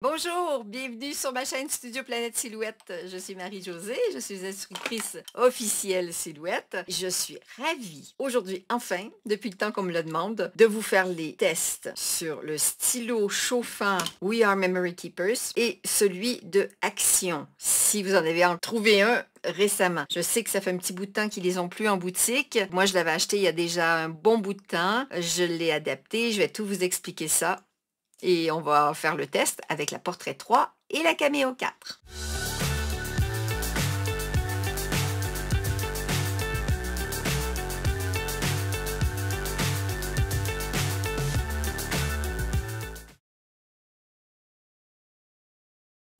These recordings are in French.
Bonjour, bienvenue sur ma chaîne Studio Planète Silhouette. Je suis Marie-Josée, je suis instructrice officielle Silhouette. Je suis ravie aujourd'hui, enfin, depuis le temps qu'on me le demande, de vous faire les tests sur le stylo chauffant We Are Memory Keepers et celui de Action, si vous en avez trouvé un récemment. Je sais que ça fait un petit bout de temps qu'ils les ont plus en boutique. Moi, je l'avais acheté il y a déjà un bon bout de temps. Je l'ai adapté, je vais tout vous expliquer ça. Et on va faire le test avec la Portrait 3 et la Cameo 4.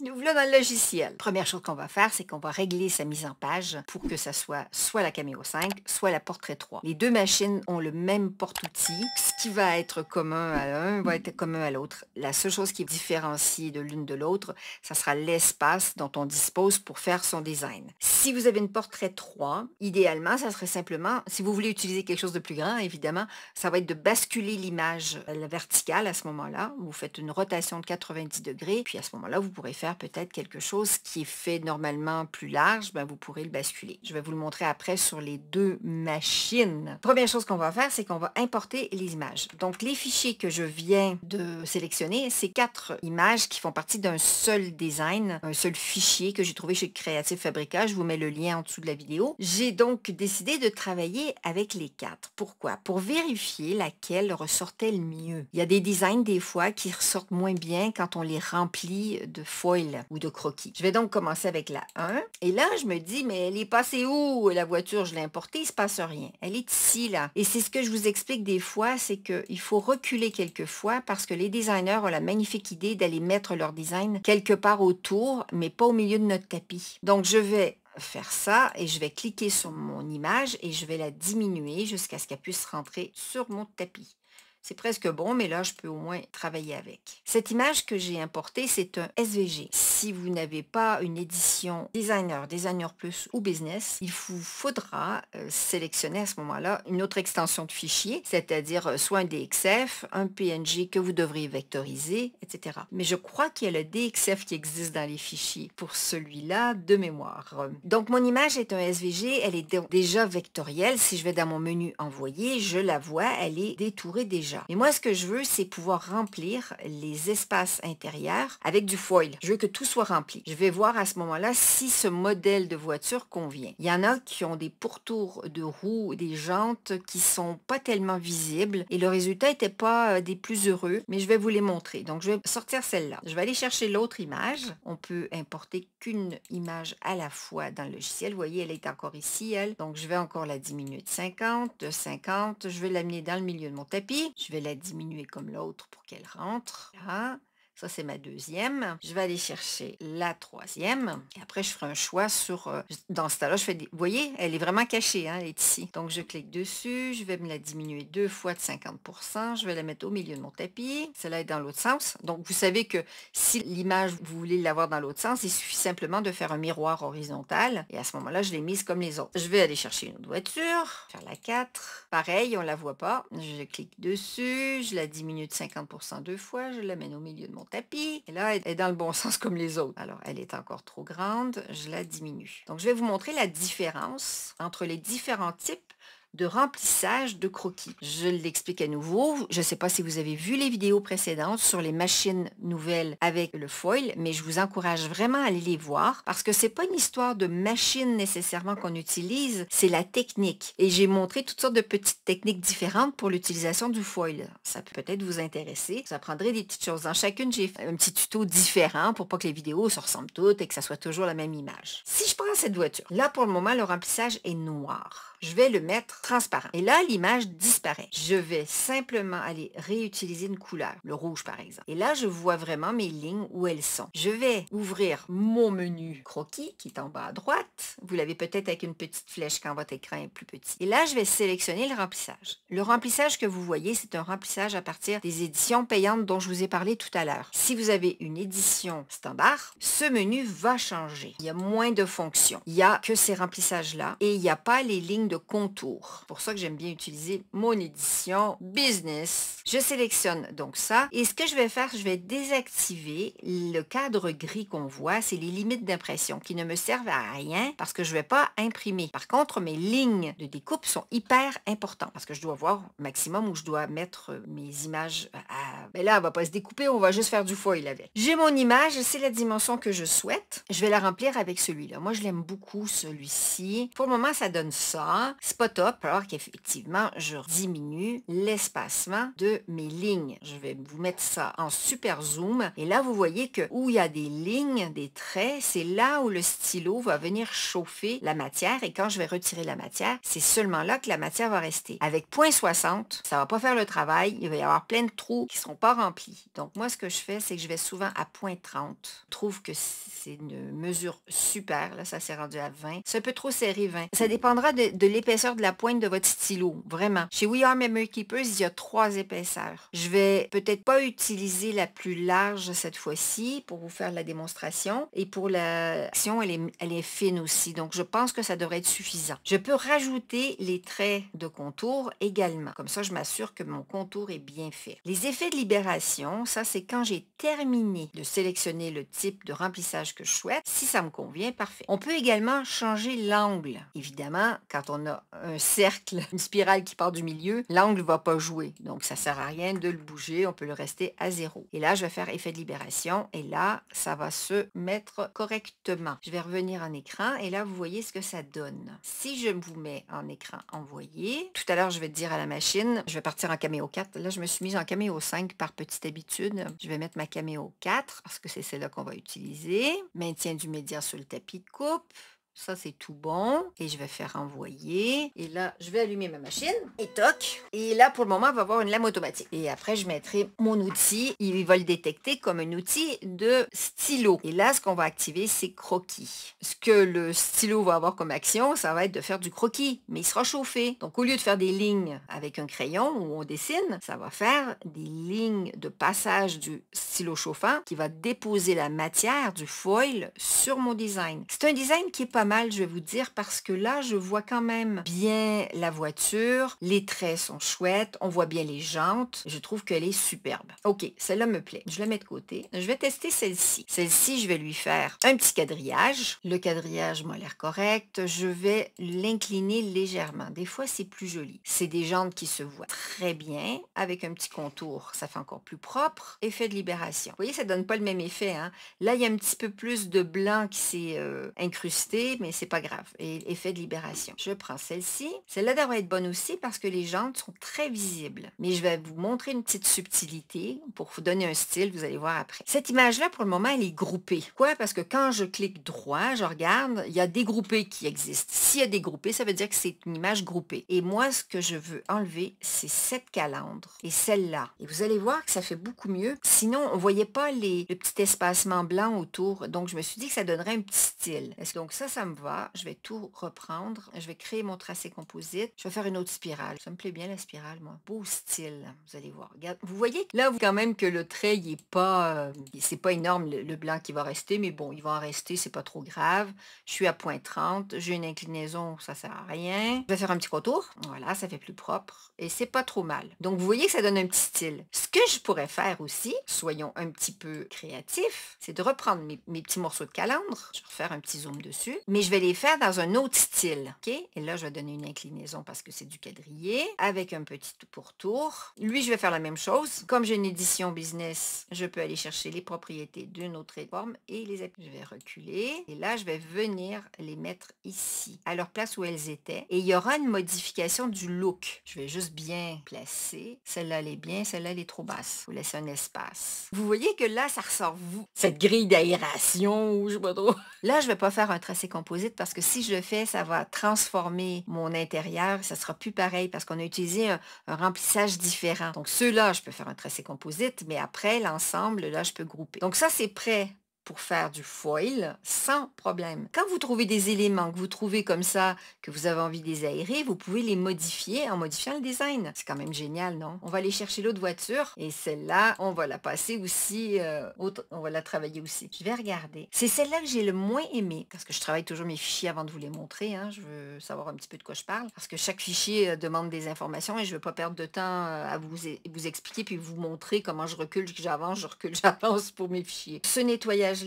Nous voilà dans le logiciel. Première chose qu'on va faire, c'est qu'on va régler sa mise en page pour que ça soit la Cameo 5, soit la Portrait 3. Les deux machines ont le même porte-outil. Ce qui va être commun à l'un va être commun à l'autre. La seule chose qui est différenciée de l'une de l'autre, ça sera l'espace dont on dispose pour faire son design. Si vous avez une Portrait 3, idéalement, ça serait simplement, si vous voulez utiliser quelque chose de plus grand, évidemment, ça va être de basculer l'image à la verticale à ce moment-là. Vous faites une rotation de 90 degrés, puis à ce moment-là, vous pourrez faire peut-être quelque chose qui est fait normalement plus large, ben vous pourrez le basculer. Je vais vous le montrer après sur les deux machines. Première chose qu'on va faire, c'est qu'on va importer les images. Donc, les fichiers que je viens de sélectionner, c'est 4 images qui font partie d'un seul design, un seul fichier que j'ai trouvé chez Creative Fabrica. Je vous mets le lien en dessous de la vidéo. J'ai donc décidé de travailler avec les 4. Pourquoi? Pour vérifier laquelle ressortait le mieux. Il y a des designs, des fois, qui ressortent moins bien quand on les remplit de foil ou de croquis. Je vais donc commencer avec la 1. Et là, je me dis, mais elle est passée où? La voiture, je l'ai importée, il ne se passe rien. Elle est ici, là. Et c'est ce que je vous explique des fois, c'est qu'il faut reculer quelques fois parce que les designers ont la magnifique idée d'aller mettre leur design quelque part autour, mais pas au milieu de notre tapis. Donc, je vais faire ça et je vais cliquer sur mon image et je vais la diminuer jusqu'à ce qu'elle puisse rentrer sur mon tapis. C'est presque bon, mais là, je peux au moins travailler avec. Cette image que j'ai importée, c'est un SVG. Si vous n'avez pas une édition Designer Plus ou Business, il vous faudra sélectionner à ce moment-là une autre extension de fichier, c'est-à-dire soit un DXF, un PNG que vous devriez vectoriser, etc. Mais je crois qu'il y a le DXF qui existe dans les fichiers pour celui-là de mémoire. Donc, mon image est un SVG, elle est déjà vectorielle. Si je vais dans mon menu Envoyer, je la vois, elle est détourée déjà. Mais moi, ce que je veux, c'est pouvoir remplir les espaces intérieurs avec du foil. Je veux que tout soit rempli. Je vais voir à ce moment-là si ce modèle de voiture convient. Il y en a qui ont des pourtours de roues, des jantes qui sont pas tellement visibles et le résultat n'était pas des plus heureux, mais je vais vous les montrer. Donc, je vais sortir celle-là. Je vais aller chercher l'autre image. On peut importer qu'une image à la fois dans le logiciel. Vous voyez, elle est encore ici, elle. Donc, je vais encore la diminuer de 50, de 50. Je vais l'amener dans le milieu de mon tapis. Je vais la diminuer comme l'autre pour qu'elle rentre. Là. Ça, c'est ma deuxième. Je vais aller chercher la troisième. Et après, je ferai un choix sur... dans ce cas-là, je fais des... Vous voyez, elle est vraiment cachée, hein, elle est ici. Donc, je clique dessus. Je vais me la diminuer 2 fois de 50%. Je vais la mettre au milieu de mon tapis. Celle-là est dans l'autre sens. Donc, vous savez que si l'image, vous voulez l'avoir dans l'autre sens, il suffit simplement de faire un miroir horizontal. Et à ce moment-là, je l'ai mise comme les autres. Je vais aller chercher une autre voiture. Faire la 4. Pareil, on ne la voit pas. Je clique dessus. Je la diminue de 50% 2 fois. Je la mets au milieu de mon tapis. Et là, elle est dans le bon sens comme les autres. Alors, elle est encore trop grande. Je la diminue. Donc, je vais vous montrer la différence entre les différents types de remplissage de croquis. Je l'explique à nouveau. Je ne sais pas si vous avez vu les vidéos précédentes sur les machines nouvelles avec le foil, mais je vous encourage vraiment à aller les voir parce que c'est pas une histoire de machine nécessairement qu'on utilise, c'est la technique. Et j'ai montré toutes sortes de petites techniques différentes pour l'utilisation du foil. Ça peut peut-être vous intéresser. Ça prendrait des petites choses. Dans chacune, j'ai fait un petit tuto différent pour pas que les vidéos se ressemblent toutes et que ça soit toujours la même image. Si je prends cette voiture, là pour le moment, le remplissage est noir. Je vais le mettre transparent. Et là, l'image disparaît. Je vais simplement aller réutiliser une couleur, le rouge par exemple. Et là, je vois vraiment mes lignes où elles sont. Je vais ouvrir mon menu croquis qui est en bas à droite. Vous l'avez peut-être avec une petite flèche quand votre écran est plus petit. Et là, je vais sélectionner le remplissage. Le remplissage que vous voyez, c'est un remplissage à partir des éditions payantes dont je vous ai parlé tout à l'heure. Si vous avez une édition standard, ce menu va changer. Il y a moins de fonctions. Il n'y a que ces remplissages-là et il n'y a pas les lignes de contour. contour. C'est pour ça que j'aime bien utiliser mon édition Business. Je sélectionne donc ça. Et ce que je vais faire, je vais désactiver le cadre gris qu'on voit. C'est les limites d'impression qui ne me servent à rien parce que je ne vais pas imprimer. Par contre, mes lignes de découpe sont hyper importantes parce que je dois voir au maximum où je dois mettre mes images à... Ben là, elle ne va pas se découper, on va juste faire du foil avec. J'ai mon image, c'est la dimension que je souhaite. Je vais la remplir avec celui-là. Moi, je l'aime beaucoup, celui-ci. Pour le moment, ça donne ça. C'est pas top, alors qu'effectivement, je diminue l'espacement de mes lignes. Je vais vous mettre ça en super zoom. Et là, vous voyez que où il y a des lignes, des traits, c'est là où le stylo va venir chauffer la matière. Et quand je vais retirer la matière, c'est seulement là que la matière va rester. Avec 0,60, ça va pas faire le travail. Il va y avoir plein de trous qui seront pas remplis. Donc, moi, ce que je fais, c'est que je vais souvent à 0,30. Je trouve que c'est une mesure super. Là, ça s'est rendu à 20. C'est un peu trop serré, 20. Ça dépendra de l'épaisseur de la pointe de votre stylo. Vraiment. Chez We Are Memory Keepers, il y a 3 épaisseurs. Je vais peut-être pas utiliser la plus large cette fois-ci pour vous faire la démonstration. Et pour l'action, elle est fine aussi. Donc, je pense que ça devrait être suffisant. Je peux rajouter les traits de contour également. Comme ça, je m'assure que mon contour est bien fait. Les effets de libération, ça, c'est quand j'ai terminé de sélectionner le type de remplissage que je souhaite. Si ça me convient, parfait. On peut également changer l'angle. Évidemment, quand on a un cercle, une spirale qui part du milieu, l'angle ne va pas jouer. Donc, ça ne sert à rien de le bouger. On peut le rester à 0. Et là, je vais faire effet de libération. Et là, ça va se mettre correctement. Je vais revenir en écran. Et là, vous voyez ce que ça donne. Si je vous mets en écran envoyé, tout à l'heure, je vais dire à la machine, je vais partir en caméo 4. Là, je me suis mise en caméo 5 par petite habitude. Je vais mettre ma caméo 4 parce que c'est celle-là qu'on va utiliser. Maintien du média sur le tapis de coupe. Ça, c'est tout bon. Et je vais faire envoyer. Et là, je vais allumer ma machine. Et toc. Et là, pour le moment, on va avoir une lame automatique. Et après, je mettrai mon outil. Il va le détecter comme un outil de stylo. Et là, ce qu'on va activer, c'est croquis. Ce que le stylo va avoir comme action, ça va être de faire du croquis. Mais il sera chauffé. Donc, au lieu de faire des lignes avec un crayon où on dessine, ça va faire des lignes de passage du stylo chauffant qui va déposer la matière du foil sur mon design. C'est un design qui est pas mal, je vais vous dire, parce que là, je vois quand même bien la voiture. Les traits sont chouettes. On voit bien les jantes. Je trouve qu'elle est superbe. OK, celle-là me plaît. Je la mets de côté. Je vais tester celle-ci. Celle-ci, je vais lui faire un petit quadrillage. Le quadrillage m'a l'air correct. Je vais l'incliner légèrement. Des fois, c'est plus joli. C'est des jantes qui se voient très bien. Avec un petit contour, ça fait encore plus propre. Effet de libération. Vous voyez, ça donne pas le même effet, hein? Là, il y a un petit peu plus de blanc qui s'est incrusté, mais c'est pas grave. Et effet de libération. Je prends celle-ci. Celle-là devrait être bonne aussi parce que les jantes sont très visibles. Mais je vais vous montrer une petite subtilité pour vous donner un style, vous allez voir après. Cette image-là, pour le moment, elle est groupée. Pourquoi? Parce que quand je clique droit, je regarde, il y a des groupés qui existent. S'il y a des groupés, ça veut dire que c'est une image groupée. Et moi, ce que je veux enlever, c'est cette calandre et celle-là. Et vous allez voir que ça fait beaucoup mieux. Sinon, on ne voyait pas le petit espacement blanc autour. Donc, je me suis dit que ça donnerait un petit style. Donc ça me va. Je vais tout reprendre. Je vais créer mon tracé composite. Je vais faire une autre spirale. Ça me plaît bien la spirale, moi. Beau style. Vous allez voir. Regarde. Vous voyez là quand même que le trait, il est pas... c'est pas énorme le blanc qui va rester, mais bon, il va en rester. C'est pas trop grave. Je suis à 0,30. J'ai une inclinaison. Ça sert à rien. Je vais faire un petit contour. Voilà, ça fait plus propre. Et c'est pas trop mal. Donc, vous voyez que ça donne un petit style. Ce que je pourrais faire aussi, soyons un petit peu créatifs, c'est de reprendre mes petits morceaux de calandre. Je vais refaire un petit zoom dessus. Mais je vais les faire dans un autre style. OK? Et là, je vais donner une inclinaison parce que c'est du quadrillé avec un petit pourtour. Lui, je vais faire la même chose. Comme j'ai une édition business, je peux aller chercher les propriétés d'une autre forme et les appliquer. Je vais reculer. Et là, je vais venir les mettre ici, à leur place où elles étaient. Et il y aura une modification du look. Je vais juste bien placer. Celle-là, elle est bien. Celle-là, elle est trop basse. Vous laissez un espace. Vous voyez que là, ça ressort cette grille d'aération ou je sais pas trop. Là, je vais pas faire un tracé composite parce que si je le fais, ça va transformer mon intérieur. Ça sera plus pareil parce qu'on a utilisé un remplissage différent. Donc, ceux-là, je peux faire un tracé composite, mais après, l'ensemble, là, je peux grouper. Donc, ça, c'est prêt pour faire du foil sans problème. Quand vous trouvez des éléments que vous trouvez comme ça, que vous avez envie de les aérer, vous pouvez les modifier en modifiant le design. C'est quand même génial, non? On va aller chercher l'autre voiture et celle-là, on va la passer aussi, on va la travailler aussi. Je vais regarder. C'est celle-là que j'ai le moins aimée parce que je travaille toujours mes fichiers avant de vous les montrer. Hein. Je veux savoir un petit peu de quoi je parle parce que chaque fichier demande des informations et je ne veux pas perdre de temps à vous expliquer puis vous montrer comment je recule, j'avance, je recule, j'avance pour mes fichiers. Ce nettoyage-là,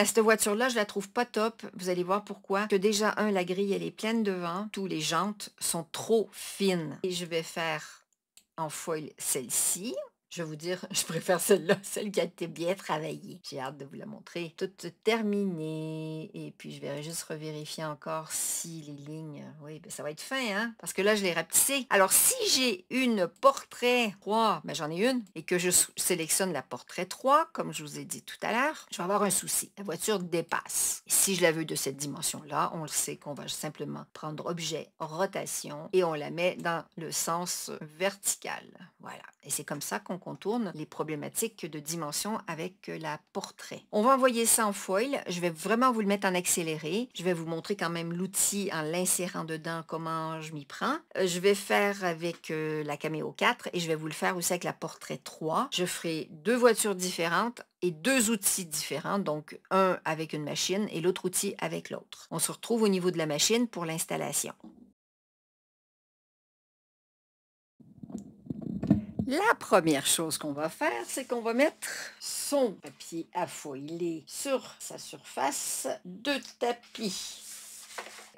cette voiture-là, je la trouve pas top. Vous allez voir pourquoi. Que déjà, la grille, elle est pleine de vent. Tous les jantes sont trop fines. Et je vais faire en foil celle-ci. Je vais vous dire, je préfère celle-là, celle qui a été bien travaillée. J'ai hâte de vous la montrer. Tout terminé. Et puis, je vais juste revérifier encore si les lignes... Oui, ça va être fin, hein? Parce que là, je l'ai rapetissé. Alors, si j'ai une portrait 3, j'en ai une, et que je sélectionne la portrait 3, comme je vous ai dit tout à l'heure, je vais avoir un souci. La voiture dépasse. Et si je la veux de cette dimension-là, on le sait qu'on va simplement prendre objet, rotation, et on la met dans le sens vertical. Voilà. Et c'est comme ça qu'on contourne les problématiques de dimension avec la portrait. On va envoyer ça en foil. Je vais vraiment vous le mettre en accéléré. Je vais vous montrer quand même l'outil en l'insérant dedans, comment je m'y prends. Je vais faire avec la Cameo 4 et je vais vous le faire aussi avec la portrait 3. Je ferai 2 voitures différentes et 2 outils différents, donc un avec une machine et l'autre outil avec l'autre. On se retrouve au niveau de la machine pour l'installation. La première chose qu'on va faire, c'est qu'on va mettre son papier à foiler sur sa surface de tapis.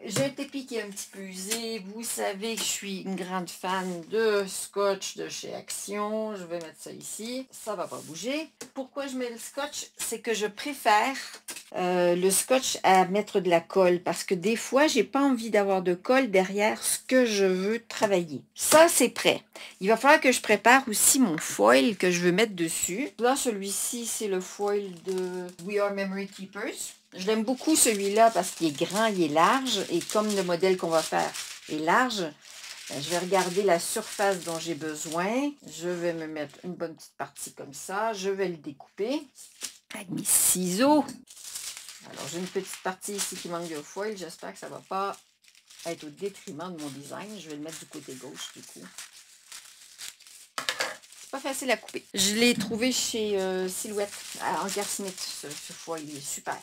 J'ai un tapis qui est un petit peu usé. Vous savez que je suis une grande fan de scotch de chez Action. Je vais mettre ça ici. Ça ne va pas bouger. Pourquoi je mets le scotch? C'est que je préfère le scotch à mettre de la colle parce que des fois, j'ai pas envie d'avoir de colle derrière ce que je veux travailler. Ça, c'est prêt. Il va falloir que je prépare aussi mon foil que je veux mettre dessus. Là, celui-ci, c'est le foil de We Are Memory Keepers. Je l'aime beaucoup celui-là parce qu'il est grand, il est large et comme le modèle qu'on va faire est large, je vais regarder la surface dont j'ai besoin. Je vais me mettre une bonne petite partie comme ça. Je vais le découper avec mes ciseaux. Alors j'ai une petite partie ici qui manque de foil. J'espère que ça ne va pas être au détriment de mon design. Je vais le mettre du côté gauche du coup. C'est pas facile à couper. Je l'ai trouvé chez Silhouette à Anker Smith, ce foil. Il est super.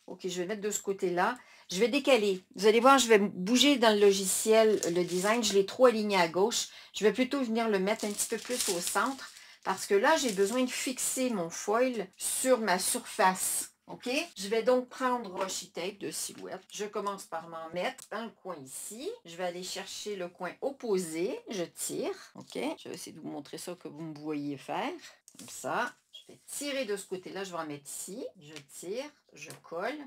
Ok, je vais mettre de ce côté-là. Je vais décaler. Vous allez voir, je vais bouger dans le logiciel le design. Je l'ai trop aligné à gauche. Je vais plutôt venir le mettre un petit peu plus au centre parce que là, j'ai besoin de fixer mon foil sur ma surface. Ok? Je vais donc prendre washi tape de Silhouette. Je commence par m'en mettre dans le coin ici. Je vais aller chercher le coin opposé. Je tire. Ok? Je vais essayer de vous montrer ça que vous me voyez faire. Comme ça. Je vais tirer de ce côté-là, je vais en mettre ici. Je tire, je colle.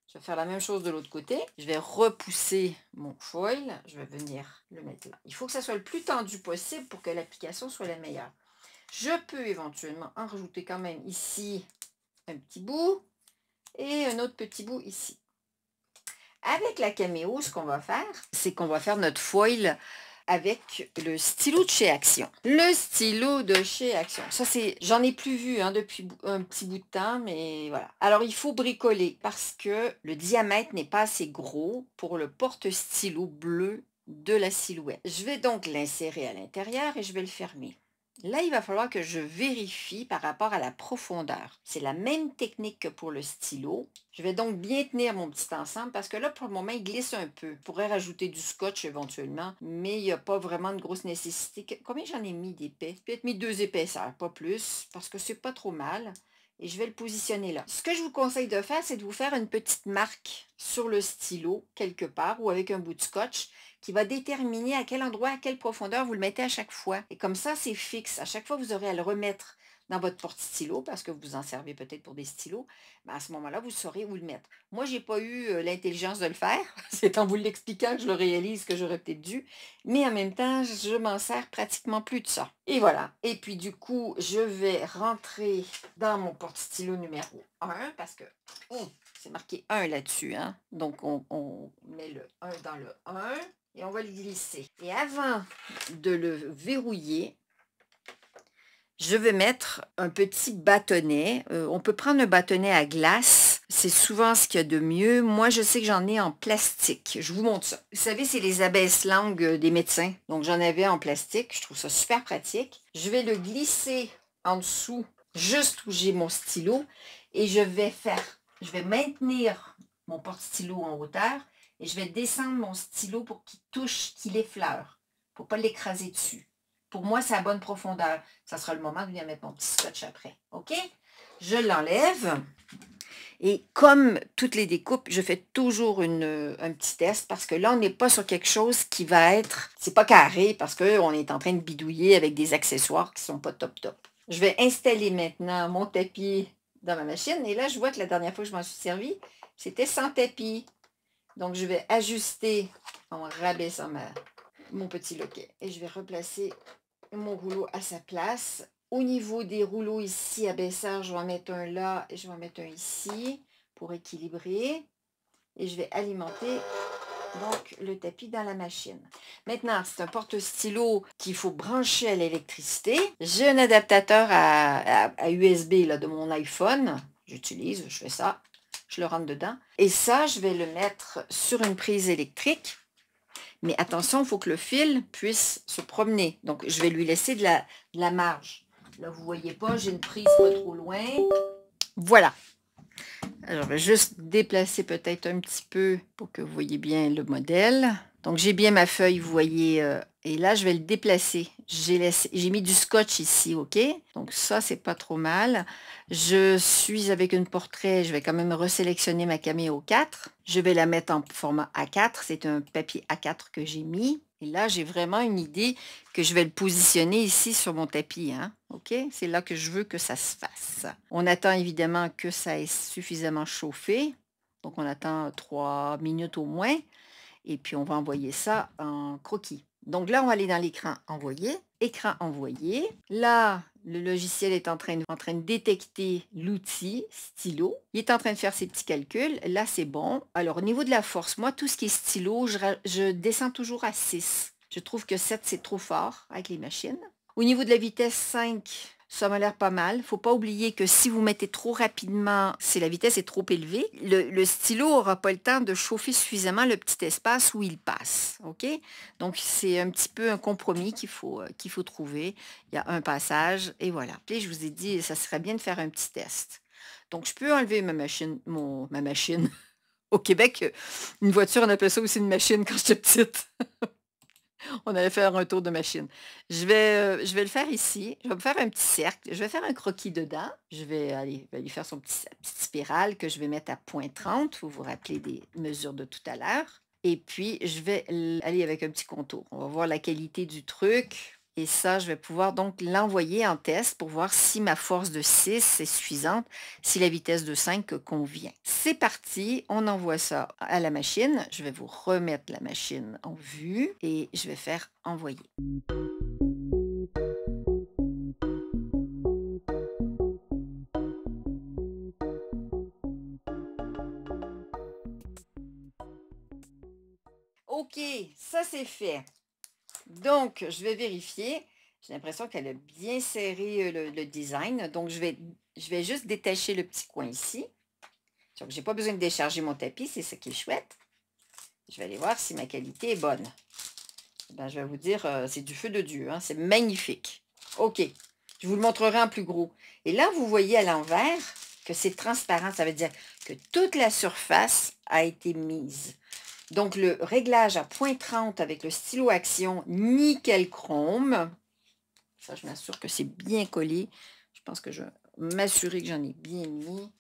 Je vais faire la même chose de l'autre côté. Je vais repousser mon foil. Je vais venir le mettre là. Il faut que ça soit le plus tendu possible pour que l'application soit la meilleure. Je peux éventuellement en rajouter quand même ici un petit bout et un autre petit bout ici. Avec la Cameo, ce qu'on va faire, c'est qu'on va faire notre foil avec le stylo de chez Action. Le stylo de chez Action. Ça, c'est, j'en ai plus vu depuis un petit bout de temps, mais voilà. Alors, il faut bricoler parce que le diamètre n'est pas assez gros pour le porte-stylo bleu de la Silhouette. Je vais donc l'insérer à l'intérieur et je vais le fermer. Là, il va falloir que je vérifie par rapport à la profondeur. C'est la même technique que pour le stylo. Je vais donc bien tenir mon petit ensemble parce que là, pour le moment, il glisse un peu. Je pourrais rajouter du scotch éventuellement, mais il n'y a pas vraiment de grosse nécessité. Combien j'en ai mis d'épais? Peut-être mis 2 épaisseurs, pas plus, parce que c'est pas trop mal. Et je vais le positionner là. Ce que je vous conseille de faire, c'est de vous faire une petite marque sur le stylo, quelque part, ou avec un bout de scotch, qui va déterminer à quel endroit, à quelle profondeur vous le mettez à chaque fois. Et comme ça, c'est fixe. À chaque fois, vous aurez à le remettre dans votre porte-stylo, parce que vous en servez peut-être pour des stylos. Mais à ce moment-là, vous saurez où le mettre. Moi, je n'ai pas eu l'intelligence de le faire. C'est en vous l'expliquant que je le réalise que j'aurais peut-être dû. Mais en même temps, je m'en sers pratiquement plus de ça. Et voilà. Et puis du coup, je vais rentrer dans mon porte-stylo numéro 1, parce que c'est marqué 1 là-dessus. Hein? Donc, on met le 1 dans le 1. Et on va le glisser. Et avant de le verrouiller, Je vais mettre un petit bâtonnet. On peut prendre un bâtonnet à glace. C'est souvent ce qu'il y a de mieux. Moi, je sais que j'en ai en plastique. Je vous montre ça. Vous savez, c'est les abaisse-langues des médecins. Donc, j'en avais en plastique. Je trouve ça super pratique. Je vais le glisser en dessous, juste où j'ai mon stylo. Et je vais maintenir mon porte-stylo en hauteur. Et je vais descendre mon stylo pour qu'il touche, qu'il effleure. Pour ne pas l'écraser dessus. Pour moi, c'est à bonne profondeur. Ça sera le moment de venir mettre mon petit scotch après. OK? Je l'enlève. Et comme toutes les découpes, je fais toujours un petit test parce que là, on n'est pas sur quelque chose qui va être... C'est pas carré parce qu'on est en train de bidouiller avec des accessoires qui sont pas top top. Je vais installer maintenant mon tapis dans ma machine. Et là, je vois que la dernière fois que je m'en suis servi, c'était sans tapis. Donc, je vais ajuster en rabaissant mon petit loquet. Et je vais replacer mon rouleau à sa place. Au niveau des rouleaux ici, abaisseur, je vais en mettre un là et je vais en mettre un ici pour équilibrer. Et je vais alimenter donc le tapis dans la machine. Maintenant, c'est un porte-stylo qu'il faut brancher à l'électricité. J'ai un adaptateur à USB là, de mon iPhone. J'utilise, je fais ça. Je le rentre dedans. Et ça, je vais le mettre sur une prise électrique. Mais attention, il faut que le fil puisse se promener. Donc, je vais lui laisser de la marge. Là, vous ne voyez pas, j'ai une prise pas trop loin. Voilà. Alors, je vais juste déplacer peut-être un petit peu pour que vous voyez bien le modèle. Donc, j'ai bien ma feuille, vous voyez. Et là, je vais le déplacer. J'ai mis du scotch ici, OK? Donc, ça, c'est pas trop mal. Je suis avec une portrait. Je vais quand même resélectionner ma caméo 4. Je vais la mettre en format A4. C'est un papier A4 que j'ai mis. Et là, j'ai vraiment une idée que je vais le positionner ici sur mon tapis. Hein? OK? C'est là que je veux que ça se fasse. On attend évidemment que ça ait suffisamment chauffé. Donc, on attend 3 minutes au moins. Et puis, on va envoyer ça en croquis. Donc là, on va aller dans l'écran envoyé. Écran envoyé. Là, le logiciel est en train de détecter l'outil stylo. Il est en train de faire ses petits calculs. Là, c'est bon. Alors, au niveau de la force, moi, tout ce qui est stylo, je descends toujours à 6. Je trouve que 7, c'est trop fort avec les machines. Au niveau de la vitesse 5, ça m'a l'air pas mal. Il ne faut pas oublier que si vous mettez trop rapidement, si la vitesse est trop élevée, le stylo n'aura pas le temps de chauffer suffisamment le petit espace où il passe. OK? Donc, c'est un petit peu un compromis qu'il faut trouver. Il y a un passage et voilà. Puis, je vous ai dit, ça serait bien de faire un petit test. Donc, je peux enlever ma machine. Au Québec, une voiture, on appelait ça aussi une machine quand j'étais petite. On allait faire un tour de machine. Je vais le faire ici. Je vais me faire un petit cercle. Je vais faire un croquis dedans. Je vais aller lui faire sa petite spirale que je vais mettre à 0,30. Vous vous rappelez des mesures de tout à l'heure. Et puis, je vais aller avec un petit contour. On va voir la qualité du truc. Et ça, je vais pouvoir donc l'envoyer en test pour voir si ma force de 6 est suffisante, si la vitesse de 5 convient. C'est parti, on envoie ça à la machine. Je vais vous remettre la machine en vue et je vais faire envoyer. OK, ça c'est fait. Donc, je vais vérifier. J'ai l'impression qu'elle a bien serré le design. Donc, je vais juste détacher le petit coin ici. Donc, je n'ai pas besoin de décharger mon tapis. C'est ce qui est chouette. Je vais aller voir si ma qualité est bonne. Ben, je vais vous dire, c'est du feu de Dieu. Hein, c'est magnifique. OK. Je vous le montrerai en plus gros. Et là, vous voyez à l'envers que c'est transparent. Ça veut dire que toute la surface a été mise. Donc, le réglage à 0,30 avec le stylo action nickel chrome. Ça, je m'assure que c'est bien collé. Je pense que je vais m'assurer que j'en ai bien mis.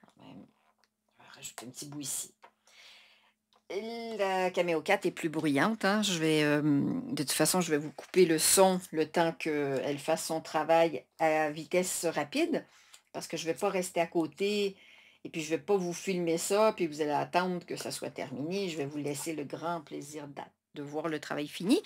Quand même, je vais rajouter un petit bout ici. La Cameo 4 est plus bruyante. Hein. De toute façon, je vais vous couper le son le temps qu'elle fasse son travail à vitesse rapide. Parce que je ne vais pas rester à côté. Et puis, je ne vais pas vous filmer ça, puis vous allez attendre que ça soit terminé. Je vais vous laisser le grand plaisir de voir le travail fini.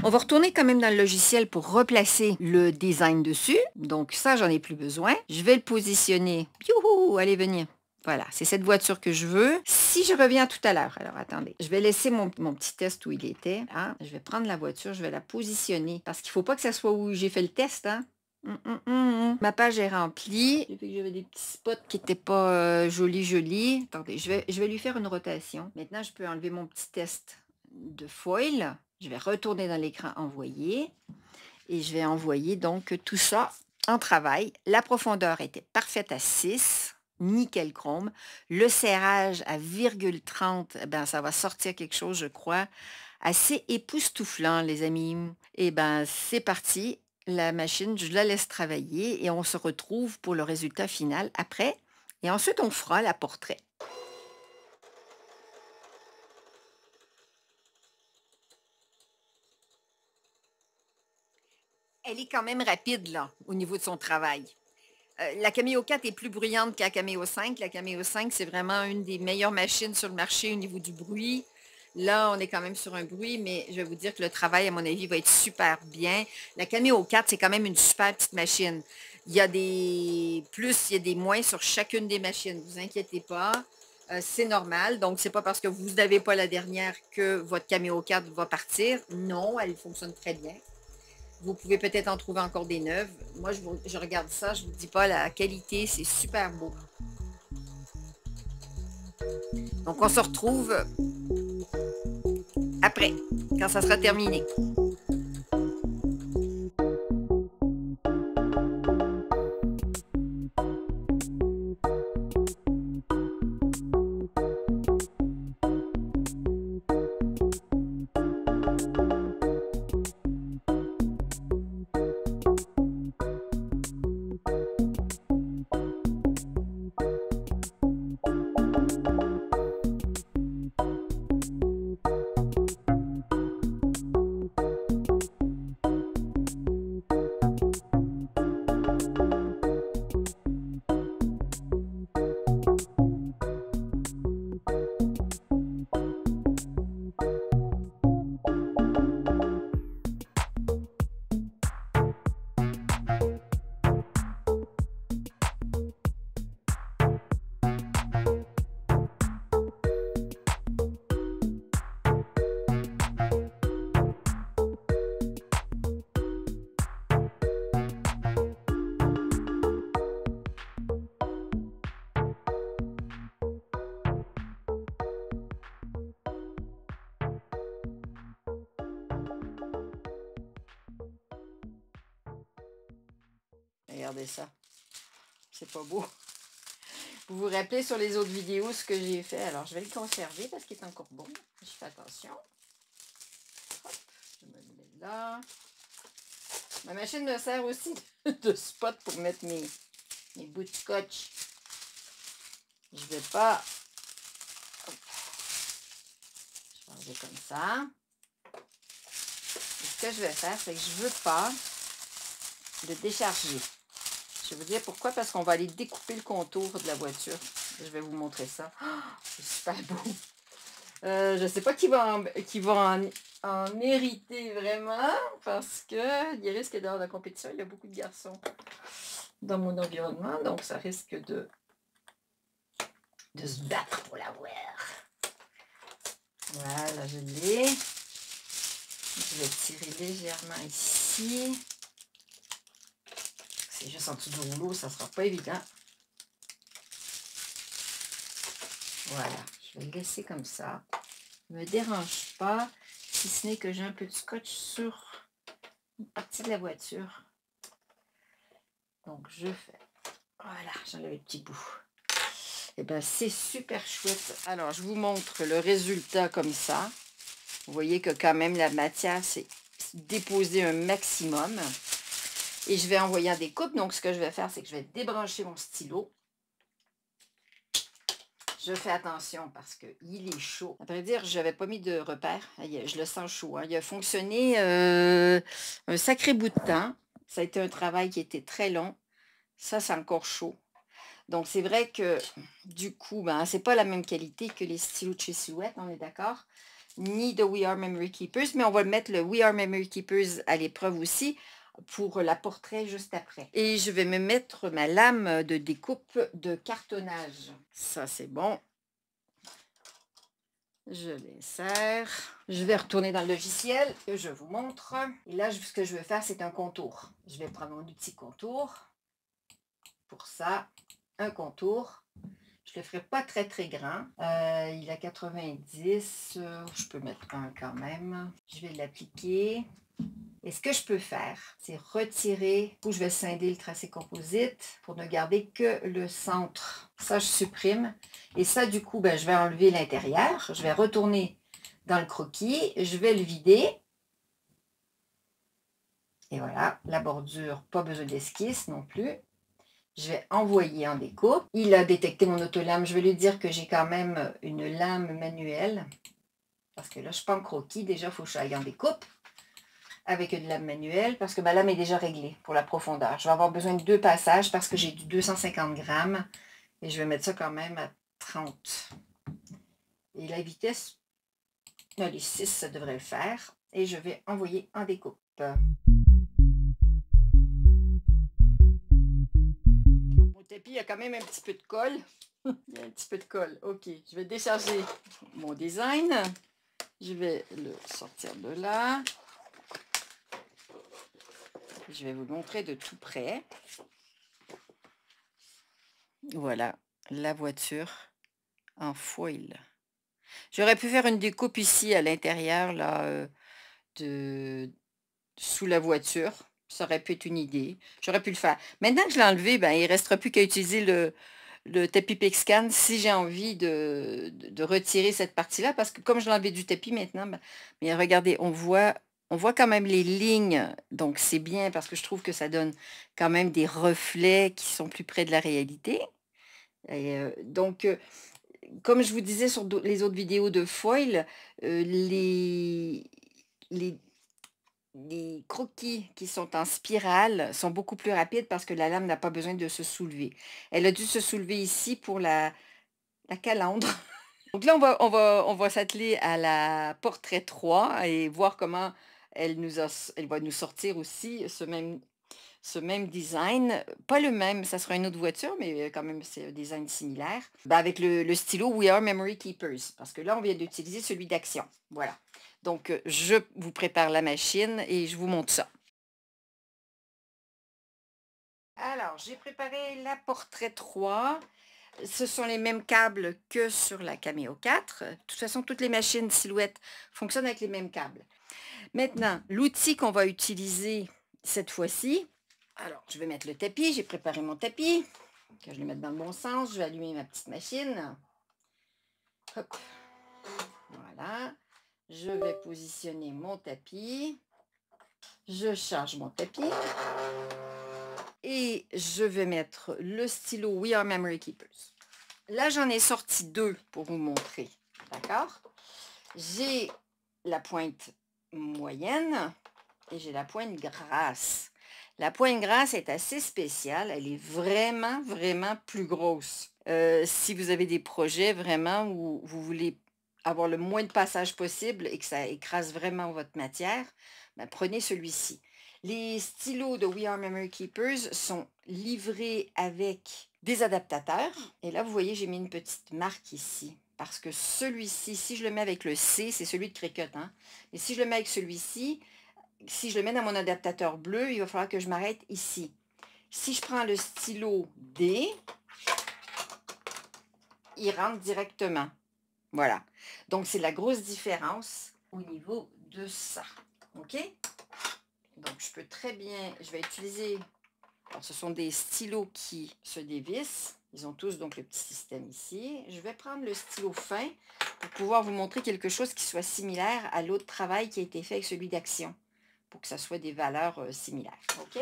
On va retourner quand même dans le logiciel pour replacer le design dessus. Donc, ça, j'en ai plus besoin. Je vais le positionner. Youhou, allez venir. Voilà, c'est cette voiture que je veux. Si je reviens tout à l'heure, alors attendez, je vais laisser mon petit test où il était. Hein. Je vais prendre la voiture, je vais la positionner. Parce qu'il ne faut pas que ça soit où j'ai fait le test. Hein. Ma page est remplie. J'ai vu que j'avais des petits spots qui n'étaient pas jolis. Attendez, je vais lui faire une rotation. Maintenant, je peux enlever mon petit test de foil. Je vais retourner dans l'écran envoyer. Et je vais envoyer donc tout ça en travail. La profondeur était parfaite à 6. Nickel chrome. Le serrage à 0,30, eh ben, ça va sortir quelque chose, je crois, assez époustouflant, les amis. Eh bien, c'est parti. La machine, je la laisse travailler et on se retrouve pour le résultat final après. Et ensuite, on fera la portrait. Elle est quand même rapide, là, au niveau de son travail. La Cameo 4 est plus bruyante que la Cameo 5. La Cameo 5, c'est vraiment une des meilleures machines sur le marché au niveau du bruit. Là, on est quand même sur un bruit, mais je vais vous dire que le travail, à mon avis, va être super bien. La Cameo 4, c'est quand même une super petite machine. Il y a des plus, il y a des moins sur chacune des machines. Ne vous inquiétez pas. C'est normal. Donc, c'est pas parce que vous n'avez pas la dernière que votre Cameo 4 va partir. Non, elle fonctionne très bien. Vous pouvez peut-être en trouver encore des neuves. Moi, je regarde ça, je ne vous dis pas la qualité, c'est super beau. Donc, on se retrouve après, quand ça sera terminé. Regardez ça. C'est pas beau. Vous vous rappelez sur les autres vidéos ce que j'ai fait. Alors, je vais le conserver parce qu'il est encore bon. Je fais attention. Hop, je me le mets là. Ma machine me sert aussi de spot pour mettre mes bouts de scotch. Je vais pas... Hop. Je vais enlever comme ça. Et ce que je vais faire, c'est que je veux pas le décharger. Je vais vous dire pourquoi, parce qu'on va aller découper le contour de la voiture. Je vais vous montrer ça. Oh, c'est super beau. Je ne sais pas qui va en hériter vraiment, parce qu'il risque d'avoir de la compétition. Il y a beaucoup de garçons dans mon environnement, donc ça risque de se battre pour l'avoir. Voilà, je l'ai. Je vais tirer légèrement ici. C'est juste en dessous du rouleau, ça ne sera pas évident. Voilà, je vais le laisser comme ça. Ne me dérange pas, si ce n'est que j'ai un peu de scotch sur une partie de la voiture. Donc je fais, voilà, j'enlève les petits bouts. Et bien c'est super chouette. Alors je vous montre le résultat comme ça. Vous voyez que quand même la matière s'est déposée un maximum. Et je vais envoyer en découpe. Donc, ce que je vais faire, c'est que je vais débrancher mon stylo. Je fais attention parce qu'il est chaud. À vrai dire, je n'avais pas mis de repère. Je le sens chaud. Hein. Il a fonctionné un sacré bout de temps. Ça a été un travail qui était très long. Ça, c'est encore chaud. Donc, c'est vrai que, du coup, ben, c'est pas la même qualité que les stylos de chez Silhouette, on est d'accord? Ni de We Are Memory Keepers, mais on va mettre le We Are Memory Keepers à l'épreuve aussi, pour la portrait juste après. Et je vais me mettre ma lame de découpe de cartonnage. Ça, c'est bon. Je l'insère. Je vais retourner dans le logiciel que je vous montre. Et là, ce que je veux faire, c'est un contour. Je vais prendre mon outil contour. Pour ça, un contour. Je ne le ferai pas très très grand. Il a 90. Je peux mettre un quand même. Je vais l'appliquer. Et ce que je peux faire, c'est retirer, ou je vais scinder le tracé composite pour ne garder que le centre. Ça, je supprime. Et ça, du coup, ben, je vais enlever l'intérieur. Je vais retourner dans le croquis. Je vais le vider. Et voilà, la bordure, pas besoin d'esquisse non plus. Je vais envoyer en découpe. Il a détecté mon autolame. Je vais lui dire que j'ai quand même une lame manuelle. Parce que là, je ne suis pas en croquis. Déjà, il faut que je aille en découpe avec une lame manuelle parce que ma lame est déjà réglée pour la profondeur. Je vais avoir besoin de 2 passages parce que j'ai du 250 grammes et je vais mettre ça quand même à 30. Et la vitesse, les 6, ça devrait le faire. Et je vais envoyer en découpe. Mon tapis a quand même un petit peu de colle. Il y a un petit peu de colle. Ok, je vais décharger mon design. Je vais le sortir de là. Je vais vous le montrer de tout près. Voilà, la voiture en foil. J'aurais pu faire une découpe ici à l'intérieur, là, sous la voiture. Ça aurait pu être une idée. J'aurais pu le faire. Maintenant que je l'ai enlevé, ben, il ne restera plus qu'à utiliser le tapis Pixcan si j'ai envie de retirer cette partie-là. Parce que comme je l'ai enlevé du tapis maintenant, ben, mais regardez, on voit quand même les lignes. Donc c'est bien parce que je trouve que ça donne quand même des reflets qui sont plus près de la réalité. Et, comme je vous disais sur les autres vidéos de foil, les les croquis qui sont en spirale sont beaucoup plus rapides parce que la lame n'a pas besoin de se soulever. Elle a dû se soulever ici pour la calandre. Donc là, on va s'atteler à la portrait 3 et voir comment elle va nous sortir aussi ce même design. Pas le même, ça sera une autre voiture, mais quand même, c'est un design similaire. Ben, avec le stylo We Are Memory Keepers, parce que là, on vient d'utiliser celui d'action. Voilà. Donc, je vous prépare la machine et je vous montre ça. Alors, j'ai préparé la portrait 3. Ce sont les mêmes câbles que sur la Cameo 4. De toute façon, toutes les machines silhouettes fonctionnent avec les mêmes câbles. Maintenant, l'outil qu'on va utiliser cette fois-ci, alors je vais mettre le tapis, j'ai préparé mon tapis, que je le mette dans le bon sens, je vais allumer ma petite machine. Hop. Voilà, je vais positionner mon tapis, je charge mon tapis et je vais mettre le stylo We Are Memory Keepers. Là, j'en ai sorti 2 pour vous montrer, d'accord? J'ai la pointe moyenne et j'ai la pointe grasse. La pointe grasse est assez spéciale. Elle est vraiment, vraiment plus grosse. Si vous avez des projets vraiment où vous voulez avoir le moins de passage possible et que ça écrase vraiment votre matière, ben prenez celui-ci. Les stylos de We Are Memory Keepers sont livrés avec des adaptateurs. Et là, vous voyez, j'ai mis une petite marque ici. Parce que celui-ci, si je le mets avec le C, c'est celui de Cricut, hein? Et si je le mets avec celui-ci, si je le mets dans mon adaptateur bleu, il va falloir que je m'arrête ici. Si je prends le stylo D, il rentre directement. Voilà. Donc, c'est la grosse différence au niveau de ça. OK? Donc, je peux très bien... Je vais utiliser... Alors, ce sont des stylos qui se dévissent. Ils ont tous donc le petit système ici. Je vais prendre le stylo fin pour pouvoir vous montrer quelque chose qui soit similaire à l'autre travail qui a été fait avec celui d'action, pour que ça soit des valeurs similaires. OK?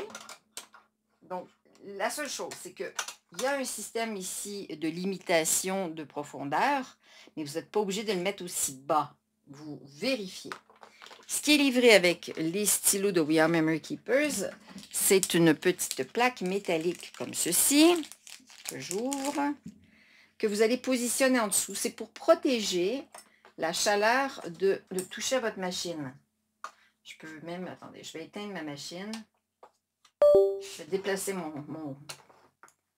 Donc, la seule chose, c'est qu'il y a un système ici de limitation de profondeur, mais vous n'êtes pas obligé de le mettre aussi bas. Vous vérifiez. Ce qui est livré avec les stylos de We Are Memory Keepers, c'est une petite plaque métallique comme ceci, que j'ouvre, que vous allez positionner en dessous. C'est pour protéger la chaleur de toucher à votre machine. Je peux même, attendez, je vais éteindre ma machine. Je vais déplacer mon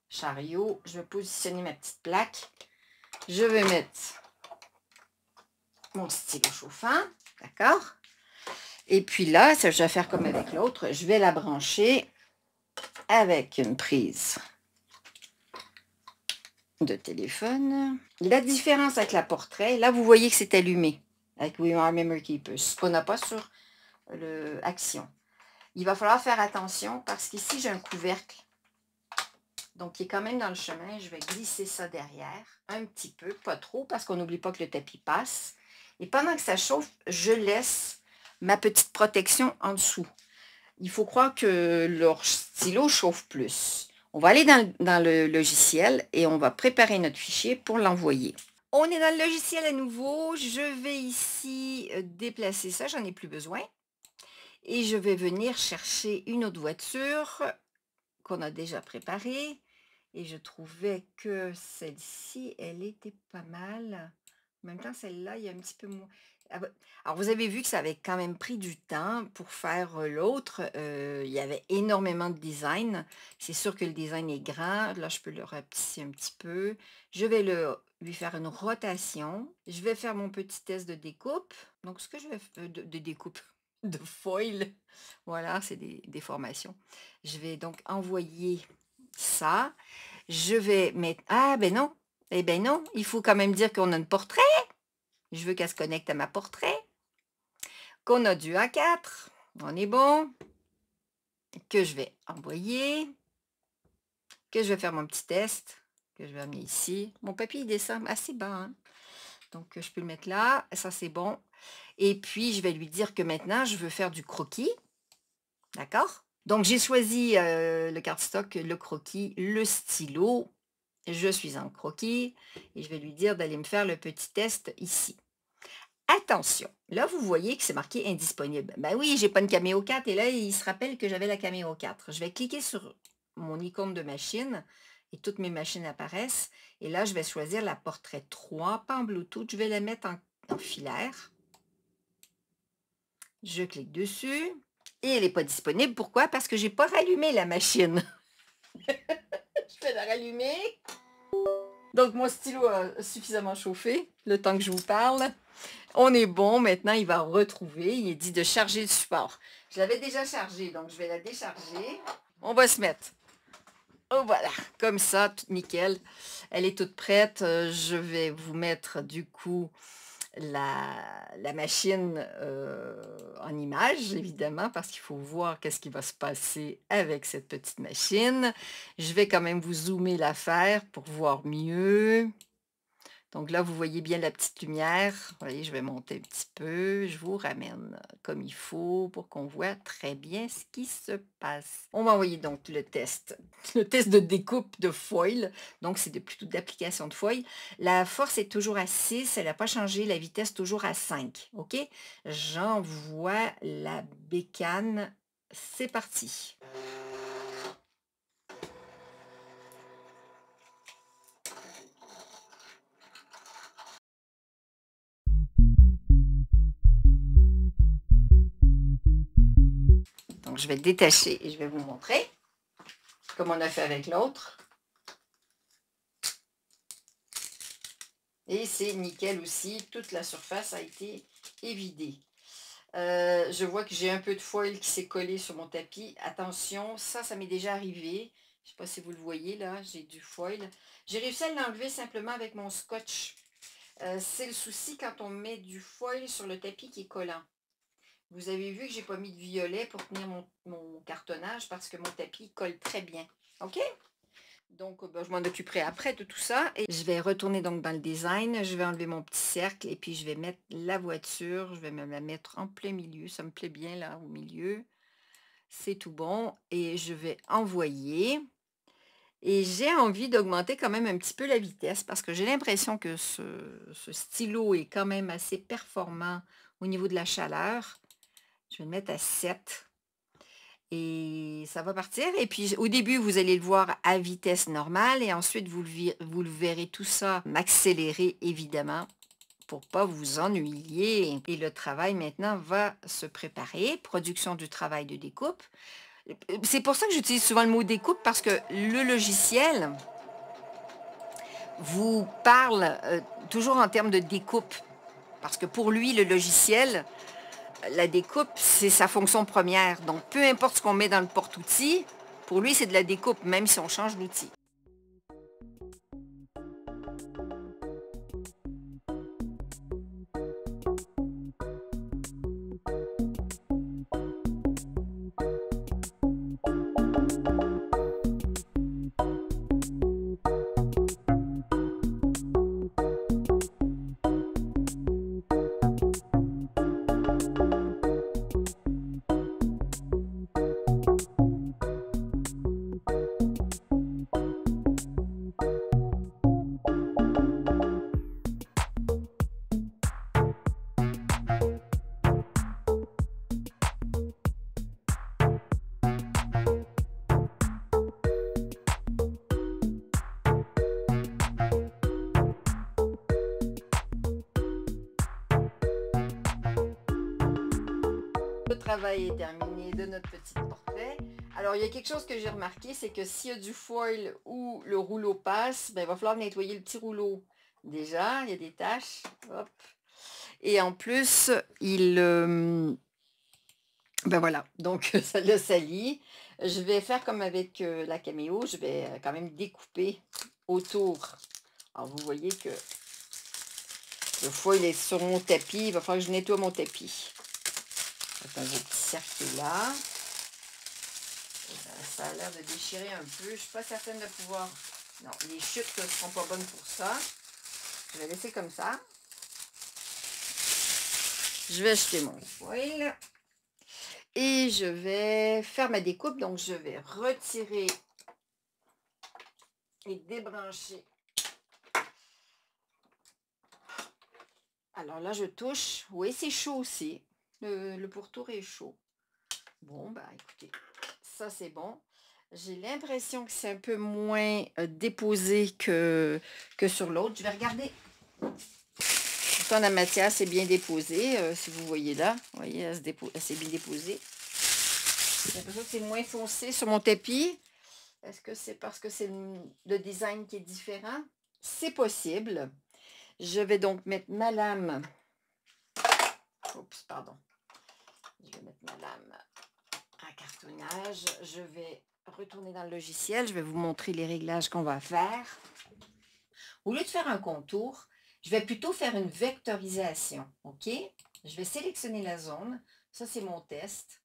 chariot. Je vais positionner ma petite plaque. Je vais mettre mon stylo chauffant, d'accord? Et puis là, ça, je vais faire comme avec l'autre, je vais la brancher avec une prise de téléphone. La différence avec la portrait, là, vous voyez que c'est allumé avec We Are Memory Keepers, ce qu'on n'a pas sur le Action. Il va falloir faire attention parce qu'ici, j'ai un couvercle. Donc, il est quand même dans le chemin. Je vais glisser ça derrière un petit peu, pas trop, parce qu'on n'oublie pas que le tapis passe. Et pendant que ça chauffe, je laisse ma petite protection en dessous. Il faut croire que leur stylo chauffe plus. On va aller dans le logiciel et on va préparer notre fichier pour l'envoyer. On est dans le logiciel à nouveau. Je vais ici déplacer ça, j'en ai plus besoin. Et je vais venir chercher une autre voiture qu'on a déjà préparée. Et je trouvais que celle-ci, elle était pas mal. En même temps, celle-là, il y a un petit peu moins. Alors, vous avez vu que ça avait quand même pris du temps pour faire l'autre. Il y avait énormément de design. C'est sûr que le design est grand. Là, je peux le rapetisser un petit peu. Je vais lui faire une rotation. Je vais faire mon petit test de découpe. Donc, ce que je vais faire de découpe, de foil. Voilà, c'est des formations. Je vais donc envoyer ça. Je vais mettre... Ah, ben non. Eh ben non, il faut quand même dire qu'on a un portrait. Je veux qu'elle se connecte à ma portrait. Qu'on a du A4. On est bon. Que je vais envoyer. Que je vais faire mon petit test. Que je vais mettre ici. Mon papier, il descend assez bas. Hein? Donc, je peux le mettre là. Ça, c'est bon. Et puis, je vais lui dire que maintenant, je veux faire du croquis. D'accord? Donc, j'ai choisi le cardstock, le croquis, le stylo. Je suis en croquis et je vais lui dire d'aller me faire le petit test ici. Attention, là, vous voyez que c'est marqué indisponible. Ben oui, j'ai pas une Cameo 4 et là, il se rappelle que j'avais la Cameo 4. Je vais cliquer sur mon icône de machine et toutes mes machines apparaissent. Et là, je vais choisir la Portrait 3, pas en Bluetooth. Je vais la mettre en filaire. Je clique dessus et elle n'est pas disponible. Pourquoi? Parce que je n'ai pas rallumé la machine. Je vais la rallumer. Donc, mon stylo a suffisamment chauffé le temps que je vous parle. On est bon. Maintenant, il va retrouver. Il est dit de charger le support. Je l'avais déjà chargé, donc je vais la décharger. On va se mettre. Oh, voilà. Comme ça, tout nickel. Elle est toute prête. Je vais vous mettre, du coup, la machine en image, évidemment, parce qu'il faut voir qu'est-ce qui va se passer avec cette petite machine. Je vais quand même vous zoomer l'affaire pour voir mieux. Donc là, vous voyez bien la petite lumière. Vous voyez, je vais monter un petit peu. Je vous ramène comme il faut pour qu'on voit très bien ce qui se passe. On va envoyer donc le test de découpe de foil. Donc, c'est plutôt d'application de foil. La force est toujours à 6. Elle n'a pas changé. La vitesse toujours à 5. OK? J'envoie la bécane. C'est parti. Donc, je vais le détacher et je vais vous montrer comme on a fait avec l'autre. Et c'est nickel aussi. Toute la surface a été évidée. Je vois que j'ai un peu de foil qui s'est collé sur mon tapis. Attention, ça m'est déjà arrivé. Je ne sais pas si vous le voyez là, j'ai du foil. J'ai réussi à l'enlever simplement avec mon scotch. C'est le souci quand on met du foil sur le tapis qui est collant. Vous avez vu que j'ai pas mis de violet pour tenir mon cartonnage parce que mon tapis colle très bien. OK? Donc, je m'en occuperai après de tout ça. Et je vais retourner donc dans le design. Je vais enlever mon petit cercle et puis je vais mettre la voiture. Je vais me la mettre en plein milieu. Ça me plaît bien là, au milieu. C'est tout bon. Et je vais envoyer. Et j'ai envie d'augmenter quand même un petit peu la vitesse parce que j'ai l'impression que ce stylo est quand même assez performant au niveau de la chaleur. Je vais le mettre à 7. Et ça va partir. Et puis, au début, vous allez le voir à vitesse normale. Et ensuite, vous le verrez tout ça m'accélérer, évidemment, pour pas vous ennuyer. Et le travail, maintenant, va se préparer. Production du travail de découpe. C'est pour ça que j'utilise souvent le mot découpe, parce que le logiciel vous parle toujours en termes de découpe. Parce que pour lui, le logiciel, la découpe, c'est sa fonction première. Donc, peu importe ce qu'on met dans le porte-outils, pour lui, c'est de la découpe, même si on change l'outil. Le travail est terminé de notre petit portrait. Alors, il y a quelque chose que j'ai remarqué, c'est que s'il y a du foil ou le rouleau passe, ben, il va falloir nettoyer le petit rouleau. Déjà, il y a des taches. Hop. Et en plus, ben voilà, donc ça le salit. Je vais faire comme avec la caméo, je vais quand même découper autour. Alors, vous voyez que le foil est sur mon tapis, il va falloir que je nettoie mon tapis. Un petit cercle là. Ça a l'air de déchirer un peu. Je ne suis pas certaine de pouvoir... Non, les chutes ne seront pas bonnes pour ça. Je vais laisser comme ça. Je vais jeter mon foil. Et je vais faire ma découpe. Donc, je vais retirer et débrancher. Alors là, je touche. Oui, c'est chaud aussi. Le pourtour est chaud. Bon, bah écoutez, ça c'est bon. J'ai l'impression que c'est un peu moins déposé que sur l'autre. Je vais regarder. Pourtant, la matière, c'est bien déposée. Si vous voyez là, vous voyez, elle s'est bien déposée. J'ai l'impression que c'est moins foncé sur mon tapis. Est-ce que c'est parce que c'est le design qui est différent? C'est possible. Je vais donc mettre ma lame. Oups, pardon. Je vais mettre ma lame à cartonnage. Je vais retourner dans le logiciel. Je vais vous montrer les réglages qu'on va faire. Au lieu de faire un contour, je vais plutôt faire une vectorisation. OK? Je vais sélectionner la zone. Ça, c'est mon test.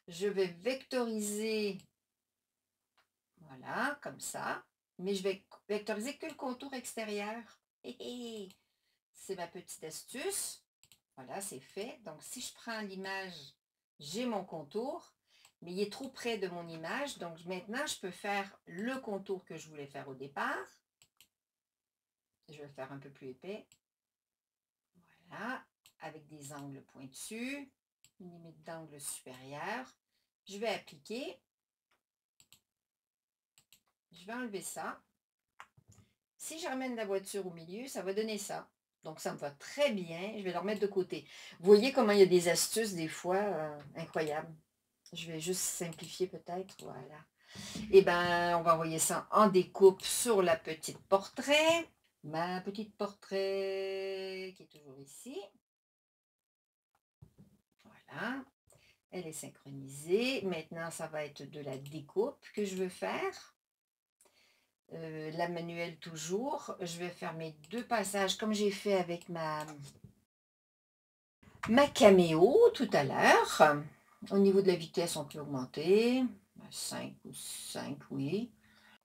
Je vais vectoriser, voilà, comme ça. Mais je vais vectoriser que le contour extérieur. C'est ma petite astuce. Voilà, c'est fait. Donc, si je prends l'image, j'ai mon contour, mais il est trop près de mon image. Donc, maintenant, je peux faire le contour que je voulais faire au départ. Je vais le faire un peu plus épais. Voilà, avec des angles pointus, une limite d'angle supérieur. Je vais appliquer. Je vais enlever ça. Si je ramène la voiture au milieu, ça va donner ça. Donc, ça me va très bien. Je vais le remettre de côté. Vous voyez comment il y a des astuces des fois incroyables. Je vais juste simplifier peut-être. Voilà. Et bien, on va envoyer ça en découpe sur la petite portrait. Ma petite portrait qui est toujours ici. Voilà. Elle est synchronisée. Maintenant, ça va être de la découpe que je veux faire. La manuelle toujours. Je vais faire mes deux passages comme j'ai fait avec ma caméo tout à l'heure. Au niveau de la vitesse, on peut augmenter. 5 ou 5, oui.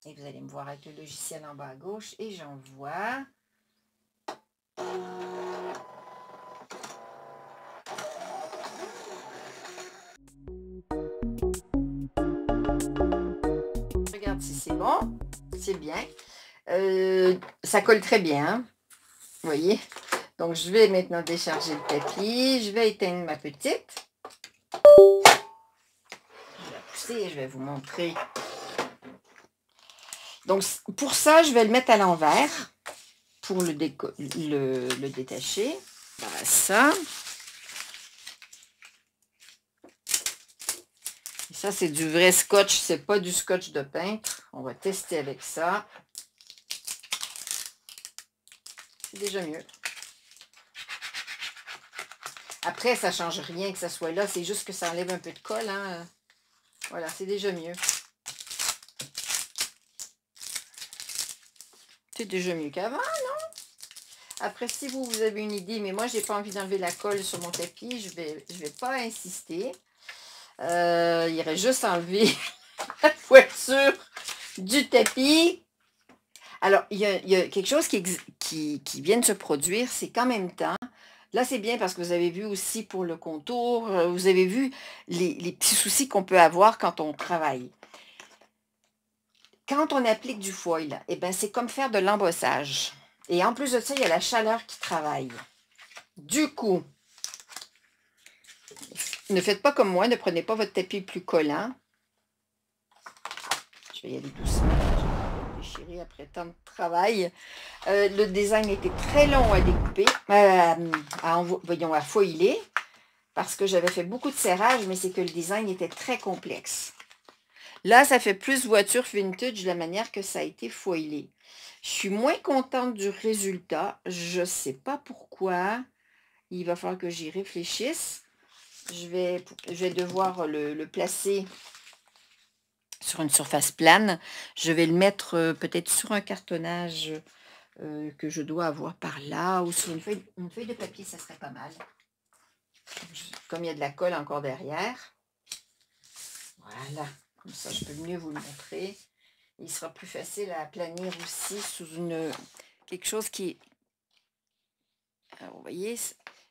Et vous allez me voir avec le logiciel en bas à gauche. Et j'envoie. Regarde si c'est bon. C'est bien. Ça colle très bien. Hein? Vous voyez? Donc, je vais maintenant décharger le tapis. Je vais éteindre ma petite. Je vais la pousser et je vais vous montrer. Donc, pour ça, je vais le mettre à l'envers pour le détacher. Voilà ça. Et ça, c'est du vrai scotch. C'est pas du scotch de peintre. On va tester avec ça. C'est déjà mieux. Après, ça ne change rien que ça soit là. C'est juste que ça enlève un peu de colle. Hein. Voilà, c'est déjà mieux. C'est déjà mieux qu'avant, non? Après, si vous avez une idée, mais moi, j'ai pas envie d'enlever la colle sur mon tapis, je vais pas insister. Il irait juste enlever la voiture du tapis. Alors, il y a quelque chose qui vient de se produire, c'est qu'en même temps, là, c'est bien parce que vous avez vu aussi pour le contour, vous avez vu les petits soucis qu'on peut avoir quand on travaille. Quand on applique du foil, eh ben, c'est comme faire de l'embossage. Et en plus de ça, il y a la chaleur qui travaille. Du coup, ne faites pas comme moi, ne prenez pas votre tapis plus collant. Je vais y aller doucement, je vais le déchirer après tant de travail. Le design était très long à découper, à foiler, parce que j'avais fait beaucoup de serrage, mais c'est que le design était très complexe. Là, ça fait plus voiture vintage la manière que ça a été foilé. Je suis moins contente du résultat. Je ne sais pas pourquoi. Il va falloir que j'y réfléchisse. Je vais devoir le placer sur une surface plane. Je vais le mettre peut-être sur un cartonnage que je dois avoir par là ou sur une feuille de papier, ça serait pas mal. Comme il y a de la colle encore derrière. Voilà. Comme ça, je peux mieux vous le montrer. Il sera plus facile à aplanir aussi sous quelque chose qui est... Alors, vous voyez,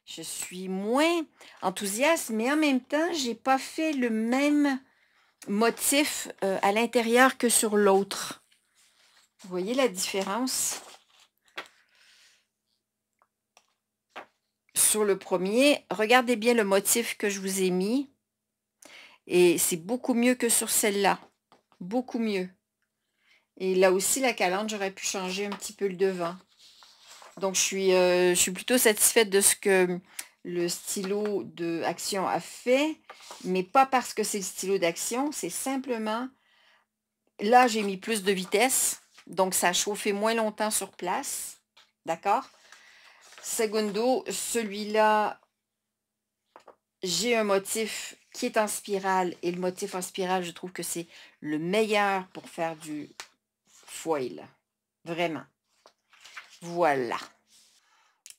je suis moins enthousiaste, mais en même temps, j'ai pas fait le même motif à l'intérieur que sur l'autre. Vous voyez la différence? Sur le premier, regardez bien le motif que je vous ai mis. Et c'est beaucoup mieux que sur celle-là. Beaucoup mieux. Et là aussi, la calandre, j'aurais pu changer un petit peu le devant. Donc, je suis plutôt satisfaite de ce que le stylo d'Action a fait. Mais pas parce que c'est le stylo d'Action. C'est simplement... Là, j'ai mis plus de vitesse. Donc, ça a chauffé moins longtemps sur place. D'accord? Segundo, celui-là, j'ai un motif qui est en spirale. Et le motif en spirale, je trouve que c'est le meilleur pour faire du foil. Vraiment. Voilà.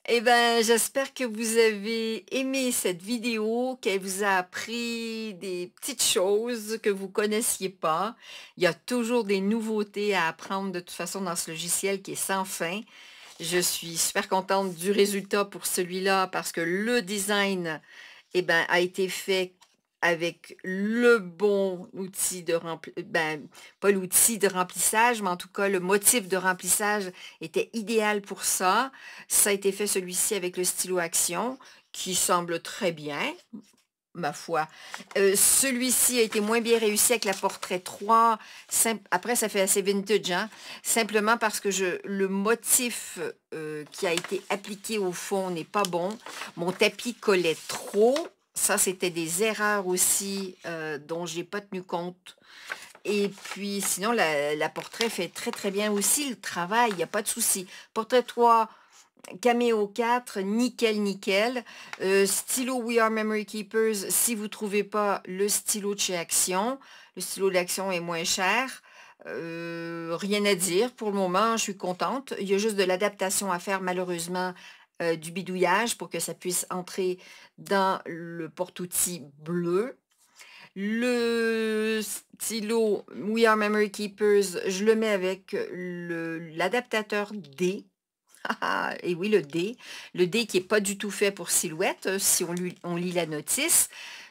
Eh bien, j'espère que vous avez aimé cette vidéo, qu'elle vous a appris des petites choses que vous ne connaissiez pas. Il y a toujours des nouveautés à apprendre de toute façon dans ce logiciel qui est sans fin. Je suis super contente du résultat pour celui-là parce que le design a été fait avec le bon outil de remplissage, pas l'outil de remplissage, mais en tout cas, le motif de remplissage était idéal pour ça. Ça a été fait celui-ci avec le stylo Action, qui semble très bien, ma foi. Celui-ci a été moins bien réussi avec la Portrait 3. Après, ça fait assez vintage, hein? Simplement parce que le motif qui a été appliqué au fond n'est pas bon. Mon tapis collait trop. Ça, c'était des erreurs aussi dont je n'ai pas tenu compte. Et puis, sinon, la Portrait fait très, très bien aussi le travail. Il n'y a pas de souci. Portrait 3, Cameo 4, nickel, nickel. Stylo We Are Memory Keepers, si vous ne trouvez pas le stylo de chez Action, le stylo d'Action est moins cher. Rien à dire pour le moment, je suis contente. Il y a juste de l'adaptation à faire malheureusement du bidouillage pour que ça puisse entrer dans le porte-outils bleu. Le stylo We Are Memory Keepers, je le mets avec l'adaptateur D. Et oui, le D qui n'est pas du tout fait pour silhouette, si on lit la notice,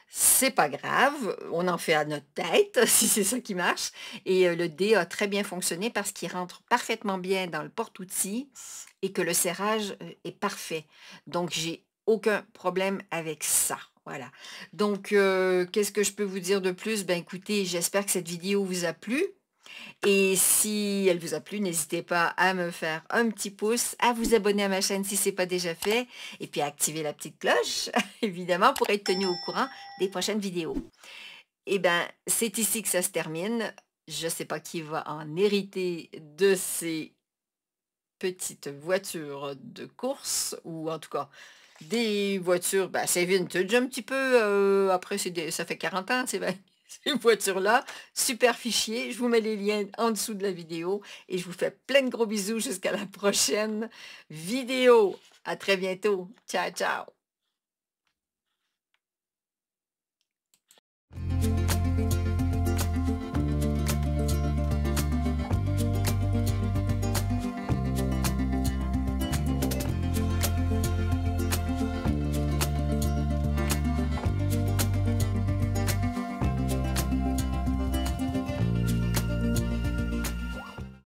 c'est pas grave, on en fait à notre tête, si c'est ça qui marche. Et le D a très bien fonctionné parce qu'il rentre parfaitement bien dans le porte-outils et que le serrage est parfait. Donc, j'ai aucun problème avec ça. Voilà. Donc, qu'est-ce que je peux vous dire de plus? Ben écoutez, j'espère que cette vidéo vous a plu. Et si elle vous a plu, n'hésitez pas à me faire un petit pouce, à vous abonner à ma chaîne si ce n'est pas déjà fait, et puis à activer la petite cloche, évidemment, pour être tenu au courant des prochaines vidéos. Et bien, c'est ici que ça se termine. Je ne sais pas qui va en hériter de ces petites voitures de course, ou en tout cas Des voitures, ben, c'est vintage un petit peu, après ça fait 40 ans, ces voitures-là. Super fichier, je vous mets les liens en dessous de la vidéo et je vous fais plein de gros bisous jusqu'à la prochaine vidéo. À très bientôt. Ciao, ciao.